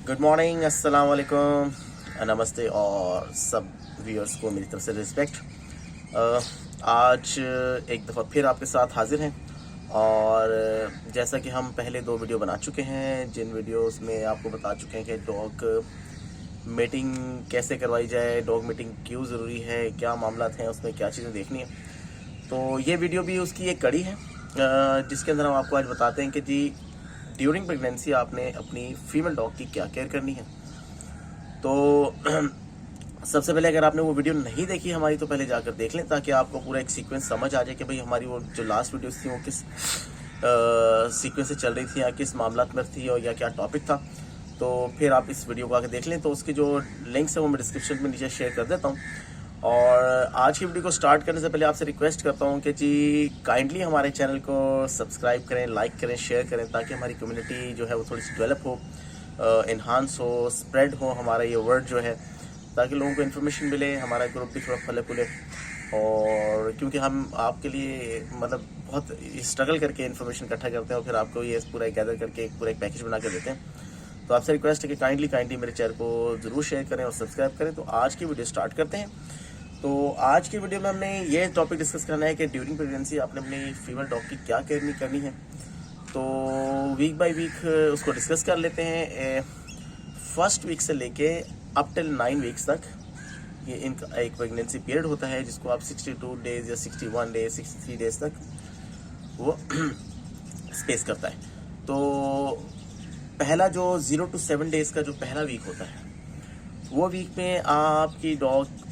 Good morning, अस्सलाम वालेकुम, नमस्ते और सब व्यूअर्स को मेरी तरफ से रिस्पेक्ट। आज एक दफ़ा फिर आपके साथ हाजिर हैं और जैसा कि हम पहले 2 वीडियो बना चुके हैं, जिन वीडियोस में आपको बता चुके हैं कि डॉग मीटिंग कैसे करवाई जाए, डॉग मीटिंग क्यों ज़रूरी है, क्या मामला हैं, उसमें क्या चीज़ें देखनी है। तो ये वीडियो भी उसकी एक कड़ी है जिसके अंदर हम आपको आज बताते हैं कि जी ड्यूरिंग प्रेगनेंसी आपने अपनी फीमेल डॉग की क्या केयर करनी है। तो सबसे पहले अगर आपने वो वीडियो नहीं देखी हमारी तो पहले जाकर देख लें, ताकि आपको पूरा एक सीक्वेंस समझ आ जाए कि भाई हमारी वो जो लास्ट वीडियोस थी वो किस सीक्वेंस से चल रही थी या किस मामला में थी और या क्या टॉपिक था। तो फिर आप इस वीडियो को आके देख लें। तो उसकी जो लिंक्स है वो मैं डिस्क्रिप्शन में नीचे शेयर कर देता हूँ। और आज की वीडियो को स्टार्ट करने से पहले आपसे रिक्वेस्ट करता हूं कि जी काइंडली हमारे चैनल को सब्सक्राइब करें, लाइक करें, शेयर करें, ताकि हमारी कम्युनिटी जो है वो थोड़ी सी डेवलप हो, इन्हांस हो, स्प्रेड हो हमारा ये वर्ड जो है, ताकि लोगों को इन्फॉर्मेशन मिले, हमारा ग्रुप भी थोड़ा फले फूले। और क्योंकि हम आपके लिए मतलब बहुत स्ट्रगल करके इन्फॉर्मेशन इकट्ठा करते हैं और फिर आपको ये पूरा गैदर करके एक पूरा एक पैकेज बना कर देते हैं। तो आपसे रिक्वेस्ट है कि काइंडली मेरे चैनल को ज़रूर शेयर करें और सब्सक्राइब करें। तो आज की वीडियो स्टार्ट करते हैं। तो आज की वीडियो में हमने ये टॉपिक डिस्कस करना है कि ड्यूरिंग प्रेगनेंसी आपने अपनी फीमेल डॉग की क्या केयर करनी है। तो वीक बाय वीक उसको डिस्कस कर लेते हैं। फर्स्ट वीक से लेके अप टिल 9 वीक्स तक ये इनका एक प्रेगनेंसी पीरियड होता है, जिसको आप 62 डेज या 61 डेज 63 डेज तक वो स्पेस करता है। तो पहला जो 0 to 7 डेज का जो पहला वीक होता है, वो वीक में आपकी डॉग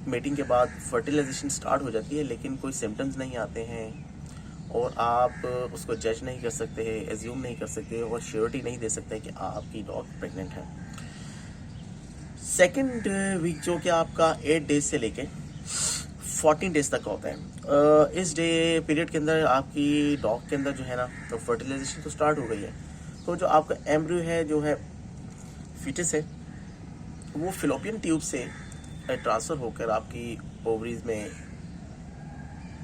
मीटिंग के बाद फर्टिलाइजेशन स्टार्ट हो जाती है, लेकिन कोई सिम्टम्स नहीं आते हैं और आप उसको जज नहीं कर सकते, एज्यूम नहीं कर सकते और श्योरिटी नहीं दे सकते कि आपकी डॉग प्रेग्नेंट है। सेकेंड वीक जो कि आपका 8 डेज से लेके 14 डेज तक का होता है, इस डे पीरियड के अंदर आपकी डॉग के अंदर जो है ना, तो फर्टिलाइजेशन तो स्टार्ट हो गई है। तो जो आपका एम्ब्रियो है, जो है फीटस है, वो फिलोपियन ट्यूब से ट्रांसफ़र होकर आपकी ओवरीज में,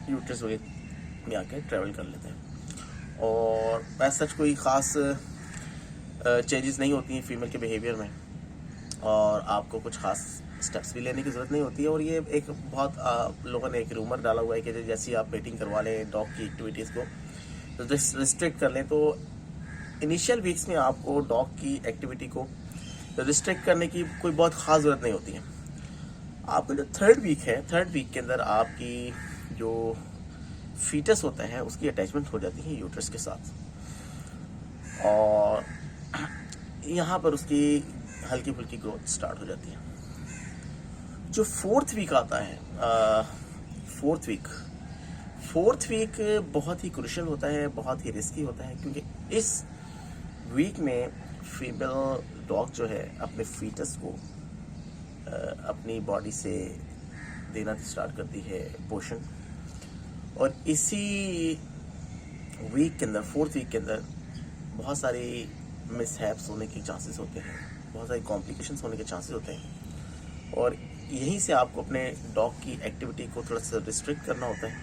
यूट्रस वगैरह में आकर ट्रैवल कर लेते हैं। और ऐसा सच कोई ख़ास चेंजेस नहीं होती हैं फीमेल के बिहेवियर में, और आपको कुछ खास स्टेप्स भी लेने की ज़रूरत नहीं होती है। और ये एक बहुत लोगों ने एक रूमर डाला हुआ है कि जैसे आप मीटिंग करवा लें, डॉग की एक्टिविटीज़ को रिस्ट्रिक्ट कर लें, तो इनिशियल वीक्स में आपको डॉग की एक्टिविटी को रिस्ट्रिक्ट करने की कोई बहुत ख़ास ज़रूरत नहीं होती है। आपका जो थर्ड वीक है, थर्ड वीक के अंदर आपकी जो फीटस होता है उसकी अटैचमेंट हो जाती है यूट्रस के साथ, और यहाँ पर उसकी हल्की फुल्की ग्रोथ स्टार्ट हो जाती है। जो फोर्थ वीक आता है, फोर्थ वीक बहुत ही क्रूशियल होता है, बहुत ही रिस्की होता है, क्योंकि इस वीक में फीमेल डॉग जो है अपने फीटस को अपनी बॉडी से देना स्टार्ट करती है पोषण। और इसी वीक के अंदर, फोर्थ वीक के अंदर बहुत सारी मिसहैप्स होने के चांसेस होते हैं, बहुत सारी कॉम्प्लिकेशंस होने के चांसेस होते हैं, और यहीं से आपको अपने डॉग की एक्टिविटी को थोड़ा सा रिस्ट्रिक्ट करना होता है।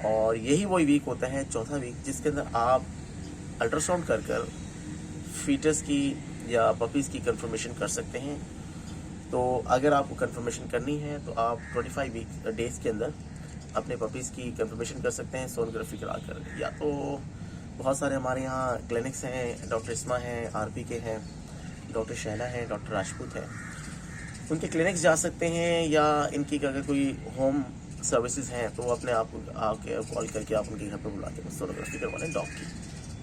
और यही वही वीक होता है, चौथा वीक, जिसके अंदर आप अल्ट्रासाउंड कर फीटस की या पपीज़ की कंफर्मेशन कर सकते हैं। तो अगर आपको कंफर्मेशन करनी है तो आप 25 डेज़ के अंदर अपने पपीज़ की कंफर्मेशन कर सकते हैं सोनोग्राफी कराकर। या तो बहुत सारे हमारे यहाँ क्लिनिक्स हैं, डॉक्टर इस्मा हैं, आरपी के हैं, डॉक्टर शहला हैं, डॉक्टर राजपूत हैं, उनके क्लिनिक्स जा सकते हैं। या इनकी अगर कोई होम सर्विसेज हैं तो अपने आप आके कॉल करके आप उनके घर पर बुला के सोनोग्राफी करवा लें डॉग की,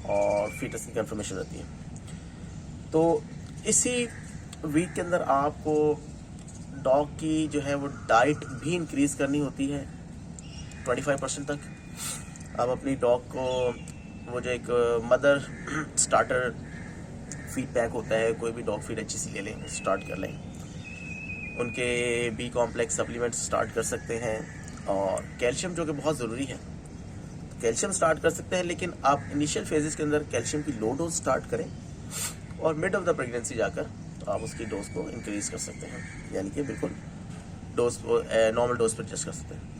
और फीटस की कंफर्मेशन रहती है। तो इसी वीक के अंदर आपको डॉग की जो है वो डाइट भी इंक्रीज़ करनी होती है 25% तक। आप अपनी डॉग को वो जो एक मदर स्टार्टर फीड पैक होता है, कोई भी डॉग फीड अच्छी सी ले लें, स्टार्ट कर लें। उनके बी कॉम्प्लेक्स सप्लीमेंट्स स्टार्ट कर सकते हैं, और कैल्शियम जो कि बहुत ज़रूरी है, कैल्शियम स्टार्ट कर सकते हैं। लेकिन आप इनिशियल फेजेस के अंदर कैल्शियम की लो डोज स्टार्ट करें, और मिड ऑफ द प्रेगनेंसी जाकर आप उसकी डोज को इंक्रीज़ कर सकते हैं, यानी कि बिल्कुल डोज नॉर्मल डोज पर एडजस्ट कर सकते हैं।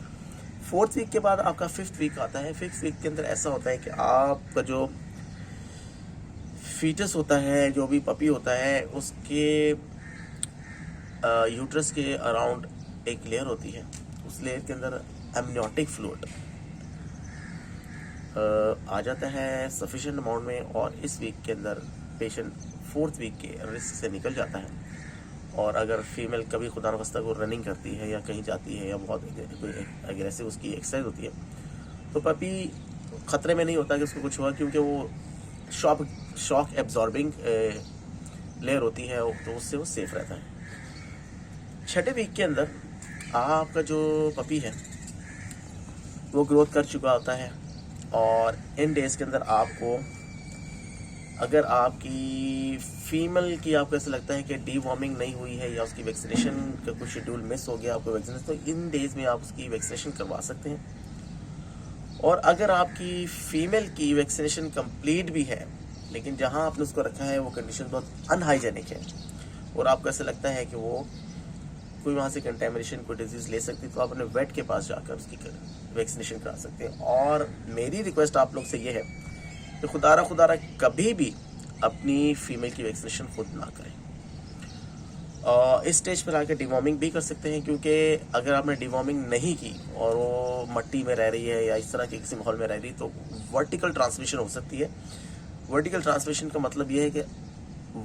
फोर्थ वीक के बाद आपका फिफ्थ वीक आता है। फिफ्थ वीक के अंदर ऐसा होता है कि आपका जो फीटस होता है, जो भी पपी होता है, उसके यूट्रस के अराउंड एक लेयर होती है, उस लेयर के अंदर एमनियोटिक फ्लूइड आ जाता है सफिशिएंट अमाउंट में, और इस वीक के अंदर पेशेंट 4th वीक के रिस्क से निकल जाता है। और अगर फीमेल कभी खुदा न खास्ता को रनिंग करती है या कहीं जाती है या बहुत कोई एग्रेसिव उसकी एक्सरसाइज होती है, तो पपी ख़तरे में नहीं होता कि उसको कुछ हुआ, क्योंकि वो शॉक एब्जॉर्बिंग लेयर होती है, तो उससे वो सेफ रहता है। 6ठे वीक के अंदर आपका जो पपी है वो ग्रोथ कर चुका होता है, और इन डेज़ के अंदर आपको, अगर आपकी फीमेल की आपको ऐसा लगता है कि डीवॉर्मिंग नहीं हुई है या उसकी वैक्सीनेशन का कुछ शेड्यूल मिस हो गया आपको वैक्सीनेशन, तो इन डेज़ में आप उसकी वैक्सीनेशन करवा सकते हैं। और अगर आपकी फीमेल की वैक्सीनेशन कंप्लीट भी है, लेकिन जहां आपने उसको रखा है वो कंडीशन बहुत अनहाइजेनिक है, और आपको ऐसा लगता है कि वो कोई वहाँ से कंटेमिनेशन कोई डिजीज़ ले सकती है, तो आप अपने वेट के पास जाकर उसकी वैक्सीनेशन करा सकते हैं। और मेरी रिक्वेस्ट आप लोग से ये है कि खुदारा कभी भी अपनी फीमेल की वैक्सीनेशन खुद ना करें। इस स्टेज पर आकर डिवॉर्मिंग भी कर सकते हैं, क्योंकि अगर आपने डिवॉर्मिंग नहीं की और वो मट्टी में रह रही है या इस तरह के किसी माहौल में रह रही, तो वर्टिकल ट्रांसमिशन हो सकती है। वर्टिकल ट्रांसमिशन का मतलब ये है कि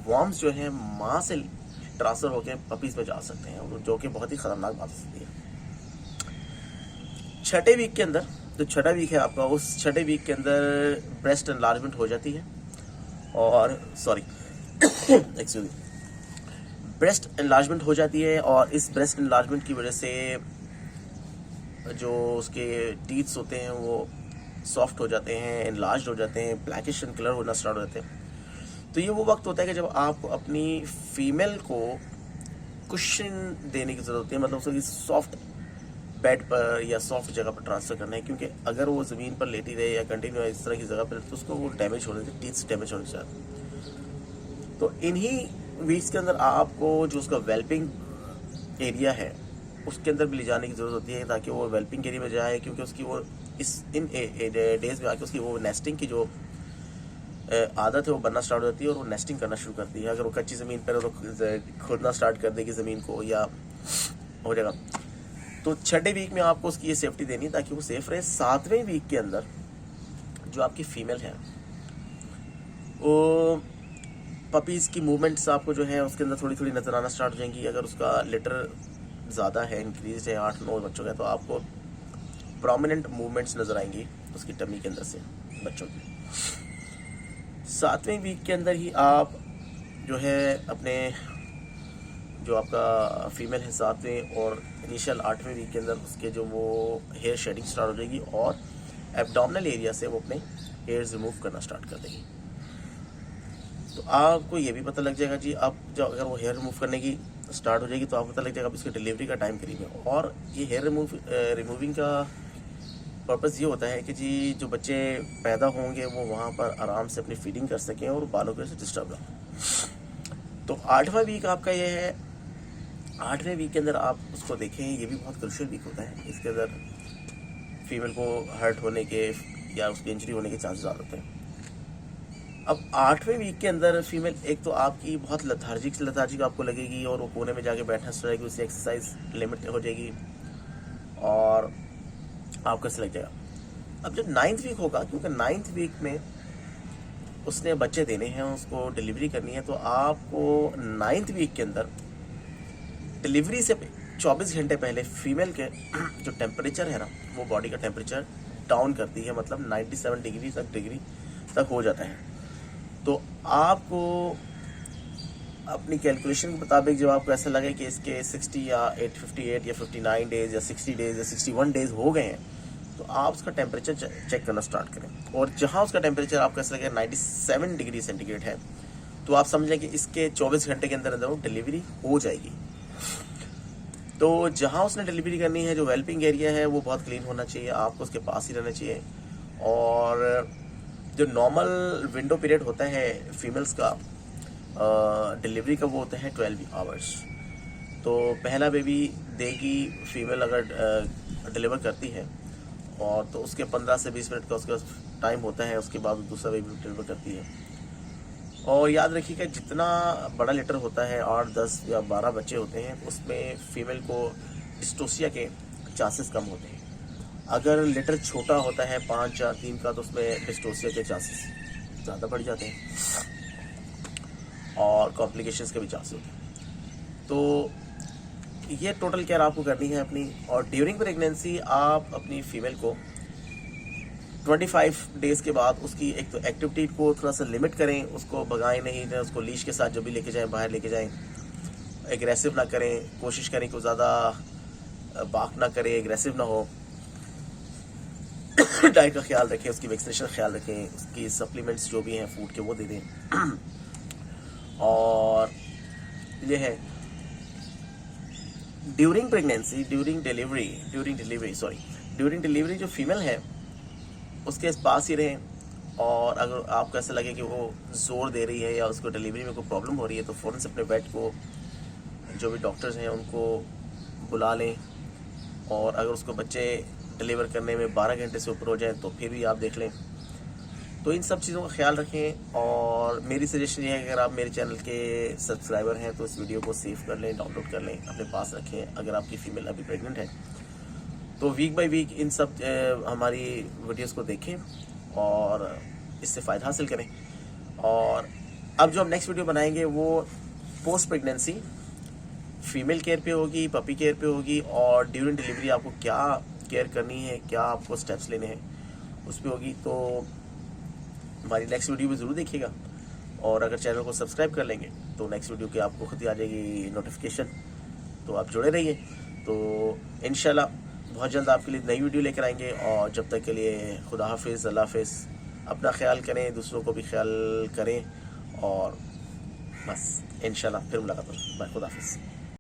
वॉर्म्स जो हैं माँ से ट्रांसफर होकर पपीज़ में जा सकते हैं, जो कि बहुत ही ख़तरनाक बात हो सकती है। 6ठे वीक के अंदर, जो 6ठा वीक है आपका, उस 6ठे वीक के अंदर ब्रेस्ट एनलार्जमेंट हो जाती है, और एक्सक्यूज मी, ब्रेस्ट एनलार्जमेंट हो जाती है, और इस ब्रेस्ट एनलार्जमेंट की वजह से जो उसके टीथ्स होते हैं वो सॉफ्ट हो जाते हैं, एनलार्ज हो जाते हैं, ब्लैकिश इन कलर होना स्टार्ट हो जाते हैं। तो ये वो वक्त होता है कि जब आपको अपनी फीमेल को कुशन देने की ज़रूरत होती है, मतलब उसकी सॉफ्ट बेड पर या सॉफ्ट जगह पर ट्रांसफ़र करना है, क्योंकि अगर वो ज़मीन पर लेटी रहे या कंटिन्यू इस तरह की जगह पर, तो उसको वो डैमेज होने से टीथ्स डैमेज होने से। तो इन्हीं वीक्स के अंदर आपको जो उसका वेल्पिंग एरिया है उसके अंदर भी ले जाने की ज़रूरत होती है, ताकि वो वेल्पिंग एरिया में जाए, क्योंकि उसकी वो इन डेज़ में आके उसकी वो नेस्टिंग की जो आदत है वो बनना स्टार्ट हो जाती है, और वो नेस्टिंग करना शुरू करती है। अगर वो कच्ची ज़मीन पर है तो खोदना स्टार्ट कर देगी ज़मीन को, या हो जाएगा। तो 6ठे वीक में आपको उसकी ये सेफ्टी देनी है ताकि वो सेफ रहे। 7वें वीक के अंदर जो आपकी फीमेल है वो पपीज़ की मूवमेंट्स आपको जो है उसके अंदर थोड़ी थोड़ी नज़र आना स्टार्ट हो जाएंगी। अगर उसका लिटर ज़्यादा है, इंक्रीज है 8-9 बच्चों का, तो आपको प्रोमिनेंट मूवमेंट्स नज़र आएंगी उसकी टमी के अंदर से बच्चों की। 7वें वीक के अंदर ही आप जो है अपने जो आपका फीमेल है 7वें और इनिशियल 8वें वीक के अंदर उसके जो वो हेयर शेडिंग स्टार्ट हो जाएगी, और एब्डोमिनल एरिया से वो अपने हेयर्स रिमूव करना स्टार्ट कर देगी। तो आपको ये भी पता लग जाएगा जी, अब जब अगर वो हेयर रिमूव करने की स्टार्ट हो जाएगी तो आपको पता लग जाएगा अब इसकी डिलीवरी का टाइम करीब है। और ये हेयर रिमूविंग का पर्पज़ ये होता है कि जी जो बच्चे पैदा होंगे वो वहाँ पर आराम से अपनी फीडिंग कर सकें और बालों की वजह से डिस्टर्ब ना हो। तो 8वां वीक आपका ये है। 8वें वीक के अंदर आप उसको देखें, ये भी बहुत क्रूशियल वीक होता है। इसके अंदर फीमेल को हर्ट होने के या उसकी इंजरी होने के चांसेस ज़्यादा होते हैं। अब 8वें वीक के अंदर फीमेल एक तो आपकी बहुत लथार्जिक आपको लगेगी, और वो कोने में जाके बैठना स्टार्ट करेगी, उसकी एक्सरसाइज लिमिट हो जाएगी और आपको ऐसा लग जाएगा। अब जब 9th वीक होगा, क्योंकि 9th वीक में उसने बच्चे देने हैं, उसको डिलीवरी करनी है, तो आपको 9th वीक के अंदर डिलीवरी से 24 घंटे पहले फीमेल के जो टेम्परेचर है ना, वो बॉडी का टेम्परेचर डाउन करती है, मतलब 97 डिग्री तक हो जाता है। तो आपको अपनी कैलकुलेशन के मुताबिक जब आपको ऐसा लगे कि इसके 60 या 58 या 59 डेज़ या 60 डेज़ या 61 डेज़ हो गए हैं, तो आप उसका टेम्परेचर चेक करना स्टार्ट करें। और जहां उसका टेम्परेचर आपको ऐसा लगे 97 डिग्री सेंटीग्रेड है, तो आप समझ लें कि इसके 24 घंटे के अंदर अंदर वो डिलीवरी हो जाएगी। तो जहां उसने डिलीवरी करनी है, जो वेल्पिंग एरिया है वो बहुत क्लीन होना चाहिए, आपको उसके पास ही रहना चाहिए। और जो नॉर्मल विंडो पीरियड होता है फीमेल्स का डिलीवरी का, वो होता है 12 आवर्स। तो पहला बेबी देगी फीमेल अगर डिलीवर करती है, और तो उसके 15 से 20 मिनट का उसका टाइम होता है, उसके बाद दूसरा बेबी डिलीवर करती है। और याद रखिएगा जितना बड़ा लेटर होता है 8, 10 या 12 बच्चे होते हैं उसमें फीमेल को डिस्टोसिया के चांसेस कम होते हैं। अगर लेटर छोटा होता है 5 या 3 का तो उसमें डिस्टोसिया के चांसेस ज़्यादा बढ़ जाते हैं और कॉम्प्लिकेशंस के भी चांसेस होते हैं। तो ये टोटल केयर आपको करनी है अपनी। और ड्यूरिंग प्रेगनेंसी आप अपनी फीमेल को 25 डेज़ के बाद उसकी एक तो एक्टिविटी को थोड़ा सा लिमिट करें, उसको भगाएं नहीं, उसको लीश के साथ जब भी लेके जाएं बाहर लेके जाएं, एग्रेसिव ना करें, कोशिश करें कि ज़्यादा बाक ना करें, एग्रेसिव ना हो। डाइट का ख्याल रखें, उसकी वैक्सीनेशन का ख्याल रखें, उसकी सप्लीमेंट्स जो भी हैं फूड के वो दे दें। और ये है ड्यूरिंग प्रेगनेंसी, ड्यूरिंग डिलीवरी जो फीमेल है उसके पास ही रहें। और अगर आपको ऐसा लगे कि वो ज़ोर दे रही है या उसको डिलीवरी में कोई प्रॉब्लम हो रही है तो फ़ौरन से अपने वेट को, जो भी डॉक्टर्स हैं उनको बुला लें। और अगर उसको बच्चे डिलीवर करने में 12 घंटे से ऊपर हो जाए तो फिर भी आप देख लें। तो इन सब चीज़ों का ख्याल रखें। और मेरी सजेशन ये है कि अगर आप मेरे चैनल के सब्सक्राइबर हैं तो इस वीडियो को सेव कर लें, डाउनलोड कर लें, अपने पास रखें। अगर आपकी फ़ीमेल अभी प्रेग्नेंट है तो वीक बाय वीक इन सब हमारी वीडियोस को देखें और इससे फ़ायदा हासिल करें। और अब जो हम नेक्स्ट वीडियो बनाएंगे वो पोस्ट प्रेगनेंसी फीमेल केयर पे होगी, पपी केयर पे होगी, और ड्यूरिंग डिलीवरी आपको क्या केयर करनी है, क्या आपको स्टेप्स लेने हैं उस पर होगी। तो हमारी नेक्स्ट वीडियो भी ज़रूर देखिएगा। और अगर चैनल को सब्सक्राइब कर लेंगे तो नेक्स्ट वीडियो की आपको खुद ही आ जाएगी नोटिफिकेशन, तो आप जुड़े रहिए। तो इंशाल्लाह बहुत जल्द आपके लिए नई वीडियो लेकर आएंगे। और जब तक के लिए खुदा हाफिज़, अल्लाह हाफिज़। अपना ख्याल करें, दूसरों को भी ख्याल करें, और बस इंशाल्लाह फिर मुलाकात होगी। बाय, खुदा हाफिज़।